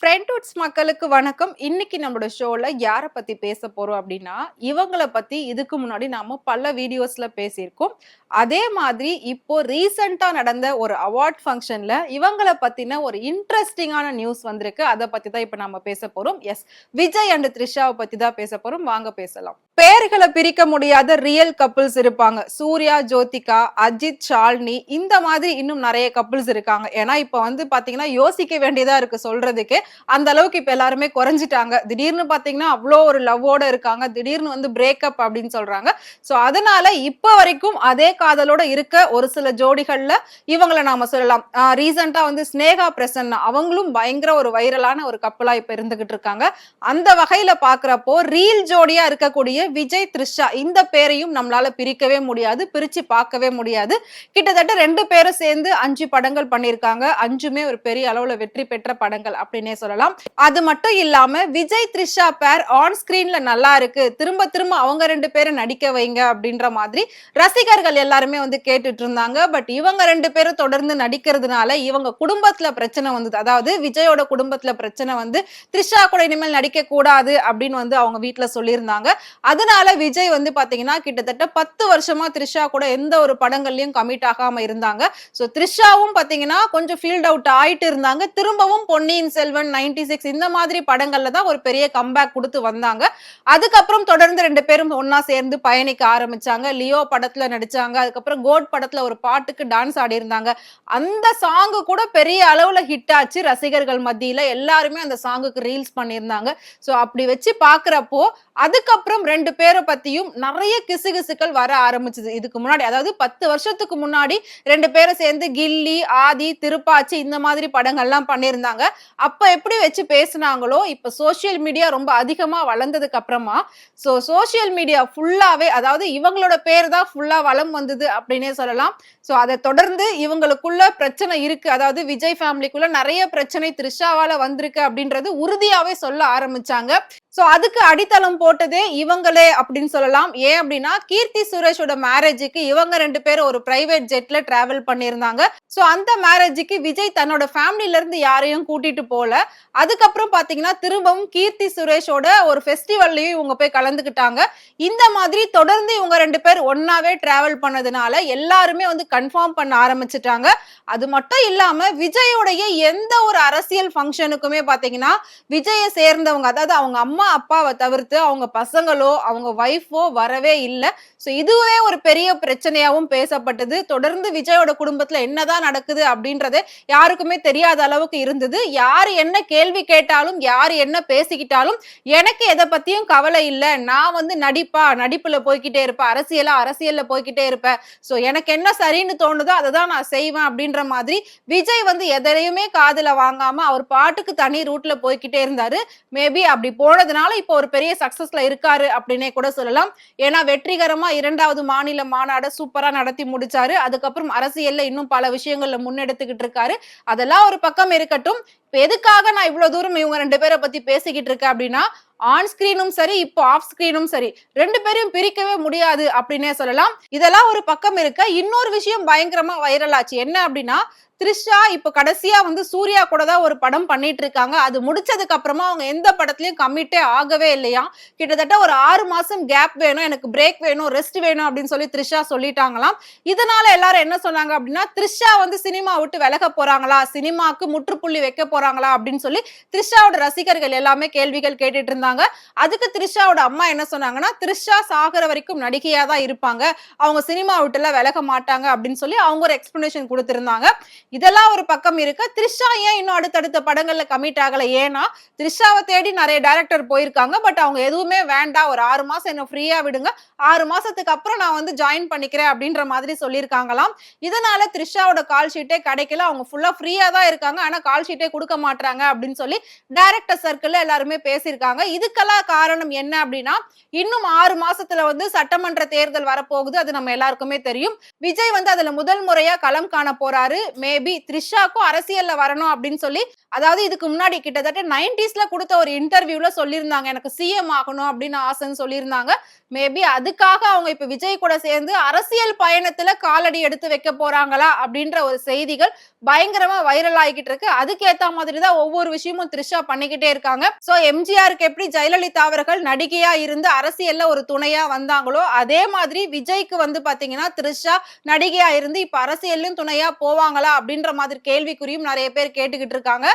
ஃப்ரெண்ட்வுட்ஸ் மக்களுக்கு வணக்கம். இன்னைக்கு நம்மளோட ஷோல யார பத்தி பேச போறோம் அப்படின்னா, இவங்கள பத்தி இதுக்கு முன்னாடி நாம பல வீடியோஸ்ல பேசியிருக்கோம். அதே மாதிரி இப்போ ரீசென்ட்டா நடந்த ஒரு அவார்ட் ஃபங்ஷன்ல இவங்கள பத்தின ஒரு இன்ட்ரஸ்டிங்கான நியூஸ் வந்திருக்கு. அத பத்தி தான் இப்ப நாம பேச போறோம். விஜய் அண்ட் த்ரிஷாவ பத்தி தான் பேச போறோம். வாங்க பேசலாம். பெயர்கள பிரிக்க முடியாத ரியல் கப்பிள்ஸ் இருப்பாங்க. சூர்யா, ஜோதிகா, அஜித், ஷாலினி இந்த மாதிரி இன்னும் நெறைய கப்பிள்ஸ் இருக்காங்க. ஏன்னா இப்ப வந்து பாத்தீங்கன்னா யோசிக்க வேண்டியதா இருக்கு சொல்றதுக்கே. அந்த அளவுக்கு இப்ப எல்லாருமே குறைஞ்சிட்டாங்க. திடீர்னு பாத்தீங்கன்னா அவ்ளோ ஒரு லவ்வோட இருக்காங்க. திடீர்னு வந்து பிரேக்கப் அப்படின்னு சொல்றாங்க. சோ அதனால இப்ப வரைக்கும் அதே காதலோட இருக்க ஒரு சில ஜோடிகள்ல இவங்கள நாம சொல்லலாம். ரீசென்ட்டா வந்து ஸ்நேகா பிரசன்னா அவங்களும் பயங்கர ஒரு வைரலான ஒரு கப்பலா இப்ப இருந்துகிட்டு இருக்காங்க. அந்த வகையில பாக்குறப்போ ரீல் ஜோடியா இருக்கக்கூடிய விஜய், த்ரிஷா இந்த பேரையும் நம்மளால பிரிக்கவே முடியாது. பிரிச்சு பார்க்கவே முடியாது. கிட்டத்தட்ட 2 பேரும் சேர்ந்து 5 படங்கள் பண்ணியிருக்காங்க. 5மே ஒரு பெரிய அளவுல வெற்றி பெற்ற படங்கள் அப்படின்னே சொல்லலாம். அது மட்டும் இல்லாம விஜய், த்ரிஷா பேர் ஆன் ஸ்கிரீன்ல நல்லா இருக்கு. திரும்ப திரும்ப அவங்க 2 பேரும் நடிக்க வைங்க அப்படின்ற மாதிரி ரசிகர்கள் எல்லாருமே வந்து கேட்டுட்டு இருந்தாங்க. பட் இவங்க 2 பேரும் தொடர்ந்து நடிக்கிறதுனால இவங்க குடும்பத்துல பிரச்சனை வந்தது. அதாவது விஜயோட குடும்பத்துல பிரச்சனை வந்து த்ரிஷா கூட இனிமேல் நடிக்க கூடாது அப்படின்னு வந்து அவங்க வீட்ல சொல்லியிருந்தாங்க. அதனால விஜய் வந்து பாத்தீங்கன்னா கிட்டத்தட்ட 10 வருஷமா த்ரிஷா கூட எந்த ஒரு படங்கள்லயும் கமிட் ஆகாம இருந்தாங்க. சோ த்ரிஷாவும் பாத்தீங்கன்னா கொஞ்சம் ஃபீல்ட் அவுட் ஆயிட்டு இருந்தாங்க. திரும்பவும் பொன்னியின் செல்வன், 96 இந்த மாதிரி படங்கள்ல தான் ஒரு பெரிய கம்பேக் குடுத்து வந்தாங்க. அதுக்கப்புறம் தொடர்ந்து 2 பேரும் ஒண்ணா சேர்ந்து பயணிக்க ஆரம்பிச்சாங்க. லியோ படத்துல நடிச்சாங்க. அதுக்கப்புறம் கோட் படத்துல ஒரு பாட்டுக்கு டான்ஸ் ஆடி இருந்தாங்க. அந்த சாங் கூட பெரிய அளவுல ஹிட் ஆச்சு ரசிகர்கள் மத்தியில. எல்லாருமே அந்த சாங்குக்கு ரீல்ஸ் பண்ணியிருந்தாங்க. சோ அப்படி வச்சு பாக்குறப்போ அதுக்கப்புறம் 2 பேரை பத்தியும் நிறைய கிசுகிசுக்கள் வர ஆரம்பிச்சது. இதுக்கு முன்னாடி அதாவது 10 வருஷத்துக்கு முன்னாடி 2 பேரும் சேர்ந்து கில்லி, ஆதி, திருப்பாச்சி இந்த மாதிரி படங்கள்லாம் பண்ணியிருந்தாங்க. அப்ப எப்படி வச்சு பேசுனாங்களோ இப்ப சோசியல் மீடியா ரொம்ப அதிகமா வளர்ந்ததுக்கு அப்புறமா சோசியல் மீடியா ஃபுல்லாவே அதாவது இவங்களோட பேர் தான் ஃபுல்லா வலம் வந்தது அப்படின்னே சொல்லலாம். சோ அதை தொடர்ந்து இவங்களுக்குள்ள பிரச்சனை இருக்கு. அதாவது விஜய் ஃபேமிலிக்குள்ள நிறைய பிரச்சனை த்ரிஷாவால வந்திருக்கு அப்படின்றது உறுதியாவே சொல்ல ஆரம்பிச்சாங்க. சோ அதுக்கு அடித்தளம் போட்டதே இவங்களே அப்படின்னு சொல்லலாம். ஏன் அப்படின்னா கீர்த்தி சுரேஷோட மேரேஜுக்கு இவங்க 2 பேரும் ஒரு பிரைவேட் ஜெட்ல டிராவல் பண்ணியிருந்தாங்க. சோ அந்த மேரேஜுக்கு விஜய் தன்னோட ஃபேமிலில இருந்து யாரையும் கூட்டிட்டு போல. அதுக்கப்புறம் பாத்தீங்கன்னா திரும்பவும் கீர்த்தி சுரேஷோட ஒரு ஃபெஸ்டிவல்லையும் இவங்க போய் கலந்துக்கிட்டாங்க. இந்த மாதிரி தொடர்ந்து இவங்க 2 பேர் ஒன்னாவே டிராவல் பண்ணதுனால எல்லாருமே வந்து கன்ஃபார்ம் பண்ண ஆரம்பிச்சுட்டாங்க. அது மட்டும் இல்லாம விஜயோடைய எந்த ஒரு அரசியல் ஃபங்க்ஷனுக்குமே பாத்தீங்கன்னா விஜய சேர்ந்தவங்க அதாவது அவங்க அம்மா அப்பாவை தவிர்த்து அவங்க பசங்களோ அவங்க வைஃபோ வரவே இல்லை. சோ இதுவே ஒரு பெரிய பிரச்சனையாவும் பேசப்பட்டது. தொடர்ந்து விஜயோட குடும்பத்துல என்னதான் நடக்குது அப்படின்றது யாருக்குமே தெரியாத அளவுக்கு இருந்தது. யாரு என்ன கேள்வி கேட்டாலும் யாரு என்ன பேசிக்கிட்டாலும் எனக்கு எதை பத்தியும் கவலை இல்லை. நான் வந்து நடிப்புல போய்கிட்டே இருப்பேன், அரசியல்ல போய்கிட்டே இருப்பேன். சோ எனக்கு என்ன சரின்னு தோணுதோ அதை தான் நான் செய்வேன் அப்படின்ற மாதிரி விஜய் வந்து எதையுமே காதுல வாங்காம அவர் பாட்டுக்கு தனி ரூட்ல போய்கிட்டே இருந்தாரு. மேபி அப்படி போனதுனால இப்போ ஒரு பெரிய சக்சஸ்ல இருக்காரு அப்படின்னே கூட சொல்லலாம். ஏன்னா வெற்றிகரமா 2வது மாநில மாநாடு சூப்பரா நடத்தி முடிச்சாரு. அதுக்கப்புறம் அரசியல்ல இன்னும் பல விஷயங்கள்ல முன்னெடுத்துக்கிட்டு இருக்காரு. அதெல்லாம் ஒரு பக்கம் இருக்கட்டும். இப்ப எதுக்காக நான் இவ்வளவு தூரம் இவங்க 2 பேரை பத்தி பேசிக்கிட்டு இருக்கேன் அப்படின்னா ஆன் ஸ்கிரீனும் சரி இப்போ ஆஃப் ஸ்கிரீனும் சரி 2 பேரையும் பிரிக்கவே முடியாது அப்படின்னே சொல்லலாம். இதெல்லாம் ஒரு பக்கம் இருக்க இன்னொரு விஷயம் பயங்கரமா வைரல் ஆச்சு. என்ன அப்படின்னா த்ரிஷா இப்ப கடைசியா வந்து சூர்யா கூட தான் ஒரு படம் பண்ணிட்டு இருக்காங்க. அது முடிச்சதுக்கு அப்புறமா அவங்க எந்த படத்துலயும் கமிட்டே ஆகவே இல்லையா. கிட்டத்தட்ட ஒரு 6 மாசம் கேப் வேணும், எனக்கு பிரேக் வேணும், ரெஸ்ட் வேணும் அப்படின்னு சொல்லி த்ரிஷா சொல்லிட்டாங்களாம். இதனால எல்லாரும் என்ன சொன்னாங்க அப்படின்னா த்ரிஷா வந்து சினிமா விட்டு விலக போறாங்களா, சினிமாக்கு முற்றுப்புள்ளி வைக்க போறாங்களா அப்படின்னு சொல்லி த்ரிஷாவோட ரசிகர்கள் எல்லாமே கேள்விகள் கேட்டுட்டு இருந்தாங்க. அதுக்கு த்ரிஷாவோட அம்மா என்ன சொன்னாங்கன்னா த்ரிஷா சாகர வரைக்கும் நடிகையா தான் இருப்பாங்க, அவங்க சினிமா விட்டு எல்லாம் விலக மாட்டாங்க அப்படின்னு சொல்லி அவங்க ஒரு எக்ஸ்பிளனேஷன் கொடுத்திருந்தாங்க. இதெல்லாம் ஒரு பக்கம் இருக்கு. த்ரிஷா ஏன் இன்னும் அடுத்தடுத்த படங்கள்ல கமிட் ஆகல? ஏன்னா த்ரிஷாவை தேடி நிறைய டைரக்டர் போயிருக்காங்க. பட் அவங்க எதுவுமே வேண்டாம், ஒரு 6 மாசம் என்ன ஃப்ரீயா விடுங்க, 6 மாசத்துக்கு அப்புறம் நான் வந்து ஜாயின் பண்ணிக்கிறேன் அப்படின்ற மாதிரி சொல்லியிருக்காங்களாம். இதனால த்ரிஷாவோட கால் ஷீட்டே கிடைக்கல. அவங்க ஃபுல்லா ஃப்ரீயா தான் இருக்காங்க, ஆனா கால் ஷீட்டே கொடுக்க மாட்டாங்க அப்படின்னு சொல்லி டைரக்டர் சர்க்கிள்ல எல்லாருமே பேசியிருக்காங்க. இதுக்கெல்லாம் காரணம் என்ன அப்படின்னா இன்னும் 6 மாசத்துல வந்து சட்டமன்ற தேர்தல் வரப்போகுது. அது நம்ம எல்லாருக்குமே தெரியும். விஜய் வந்து அதுல முதல் முறையா களம் காண போறாரு. மேபி த்ரிஷாக்கும் அரசியல்ல வரணும் அப்படின்னு சொல்லி, அதாவது இதுக்கு முன்னாடி கிட்டத்தட்ட 90ஸ்ல குடுத்த ஒரு இன்டர்வியூல சொல்லியிருந்தாங்க. எனக்கு சிஎம் ஆகணும் அப்படின்னு ஆசைன்னு சொல்லியிருந்தாங்க. மேபி அதுக்காக அவங்க இப்ப விஜய் கூட சேர்ந்து அரசியல் பயணத்துல காலடி எடுத்து வைக்க போறாங்களா அப்படின்ற ஒரு செய்திகள் பயங்கரமா வைரல் ஆகிக்கிட்டு இருக்கு. அதுக்கேத்த மாதிரி தான் ஒவ்வொரு விஷயமும் த்ரிஷா பண்ணிக்கிட்டே இருக்காங்க. சோ எம்ஜிஆருக்கு எப்படி ஜெயலலிதா அவர்கள் நடிகையா இருந்து அரசியல்ல ஒரு துணையா வந்தாங்களோ, அதே மாதிரி விஜய்க்கு வந்து பாத்தீங்கன்னா த்ரிஷா நடிகையா இருந்து இப்ப அரசியல்லும் துணையா போவாங்களா அப்படின்ற மாதிரி கேள்விக்குறியும் நிறைய பேர் கேட்டுக்கிட்டு இருக்காங்க.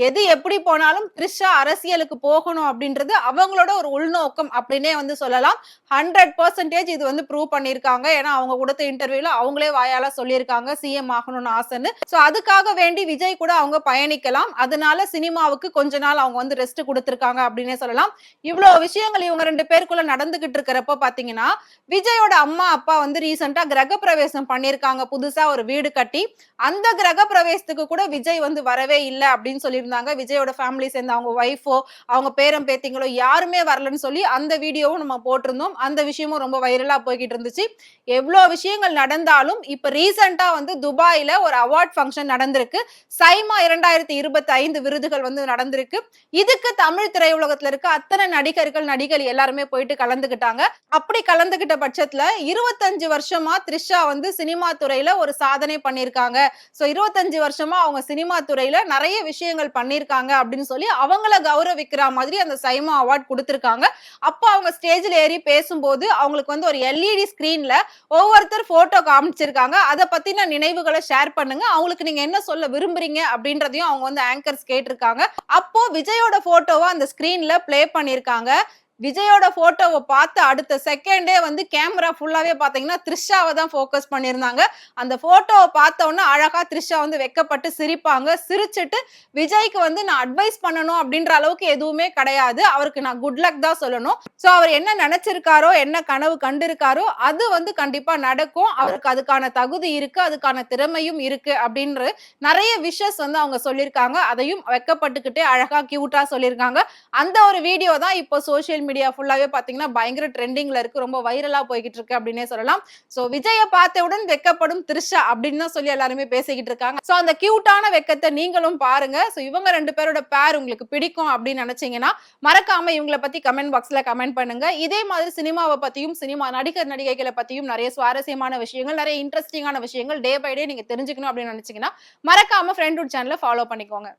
எது எப்படி போனாலும் த்ரிஷா அரசியலுக்கு போகணும் அப்படின்றது அவங்களோட ஒரு உள்நோக்கம் அப்படின்னே வந்து சொல்லலாம். 100% இது வந்து ப்ரூவ் பண்ணிருக்காங்க. ஏன்னா அவங்க கொடுத்த இன்டர்வியூல அவங்களே வாயால சொல்லியிருக்காங்க சிஎம் ஆகணும்னு ஆசைன்னு. சோ அதுக்காக வேண்டி விஜய் கூட அவங்க பயணிக்கலாம். அதனால சினிமாவுக்கு கொஞ்ச நாள் அவங்க வந்து ரெஸ்ட் கொடுத்திருக்காங்க அப்படின்னே சொல்லலாம். இவ்வளவு விஷயங்கள் இவங்க 2 பேருக்குள்ள நடந்துகிட்டு இருக்கிறப்ப பாத்தீங்கன்னா, விஜயோட அம்மா அப்பா வந்து ரீசெண்டா கிரகப்பிரவேசம் பண்ணிருக்காங்க. புதுசா ஒரு வீடு கட்டி அந்த கிரகப்பிரவேசத்துக்கு கூட விஜய் வந்து வரவே இல்ல அப்படின்னு சொல்லியிருந்தாங்க. விஜயோட ஃபேமிலி சேர்ந்து அவங்க ஒய்ஃபோ அவங்க பேரன் பேத்திங்களோ யாருமே வரலன்னு சொல்லி அந்த வீடியோவும் நம்ம போட்டிருந்தோம். அந்த விஷயமும் ரொம்ப வைரலா போய்கிட்டு இருந்துச்சு. எவ்வளோ விஷயங்கள் நடந்தாலும் இப்ப ரீசெண்டா வந்து துபாயில ஒரு அவார்ட் ஃபங்க்ஷன் நடந்திருக்கு. சைமா 2025 விருதுகள் வந்து நடந்திருக்கு. இதுக்கு தமிழ் திரையுலகத்துல இருக்க அத்தனை நடிகர்கள் நடிகைகள் எல்லாருமே போயிட்டு கலந்துக்கிட்டாங்க. அப்படி கலந்துகிட்ட பட்சத்துல 25 வருஷமா த்ரிஷா வந்து சினிமா துறையில ஒரு சாதனை பண்ணிருக்காங்க. சோ 25 வருஷமா அவங்க சினிமா துறையில நிறைய விஷயங்கள் பண்ணிருக்காங்க அப்படின்னு சொல்லி அவங்கள கௌரவிக்கிற மாதிரி அந்த சைமா அவார்ட் கொடுத்திருக்காங்க. அப்போ அவங்க ஸ்டேஜ்ல ஏறி பேசும்போது அவங்களுக்கு வந்து ஒரு எல்இடி ஸ்கிரீன்ல ஒவ்வொருத்தர் போட்டோ காமிச்சிருக்காங்க. அதை பத்தின நினைவுகளை ஷேர் பண்ணுங்க. அவங்களுக்கு நீங்க என்ன சொல்ல விரும்புறீங்க அப்படின்றதையும் அவங்க வந்து ஆங்கர்ஸ் கேட்டிருக்காங்க. அப்போ விஜயோட போட்டோவை அந்த ஸ்கிரீன்ல பிளே பண்ணிருக்காங்க. விஜயோட போட்டோவை பார்த்து அடுத்த செகண்டே வந்து கேமரா ஃபுல்லாவே பாத்தீங்கன்னா த்ரிஷாவை தான் போக்கஸ் பண்ணியிருந்தாங்க. அந்த போட்டோவை பார்த்த உடனே அழகா த்ரிஷா வந்து வெக்கப்பட்டு சிரிப்பாங்க. சிரிச்சுட்டு விஜய்க்கு வந்து நான் அட்வைஸ் பண்ணணும் அப்படின்ற அளவுக்கு எதுவுமே கிடையாது. அவருக்கு நான் குட் லக் தான் சொல்லணும். சோ அவர் என்ன நினைச்சிருக்காரோ என்ன கனவு கண்டிருக்காரோ அது வந்து கண்டிப்பா நடக்கும். அவருக்கு அதுக்கான தகுதி இருக்கு, அதுக்கான திறமையும் இருக்கு அப்படின்ற நிறைய விஷஸ் வந்து அவங்க சொல்லியிருக்காங்க. அதையும் வெக்கப்பட்டுக்கிட்டே அழகா கியூட்டா சொல்லியிருக்காங்க. அந்த ஒரு வீடியோ தான் இப்போ சோசியல் மீடியா ஃபுல்லாவே பாத்தீங்கன்னா பயங்கர ட்ரெண்டிங்ல இருக்கு. ரொம்ப வைரலா போய்கிட்டு இருக்கு அப்படின்னே சொல்லலாம். சோ விஜய பார்த்தவுடன் வெக்கப்படும் த்ரிஷா அப்படின்னு தான் சொல்லி எல்லாருமே பேசிக்கிட்டு இருக்காங்க. சோ அந்த கியூட்டான வெக்கத்தை நீங்களும் பாருங்க. சோ இவங்க 2 பேரோட பேர் உங்களுக்கு பிடிக்கும் அப்படின்னு நினைச்சீங்கன்னா மறக்காம இவங்களை பத்தி கமெண்ட் பாக்ஸ்ல கமெண்ட் பண்ணுங்க. இதே மாதிரி சினிமாவை பத்தியும் சினிமா நடிகர் நடிகைகளை பத்தியும் நிறைய சுவாரஸ்யமான விஷயங்கள் நிறைய இன்ட்ரெஸ்டிங்கான விஷயங்கள் டே பை டே நீங்க தெரிஞ்சுக்கணும் அப்படின்னு நினைச்சீங்கன்னா மறக்காம ஃப்ரெண்ட்வுட் சேனலை ஃபாலோ பண்ணிக்கோங்க.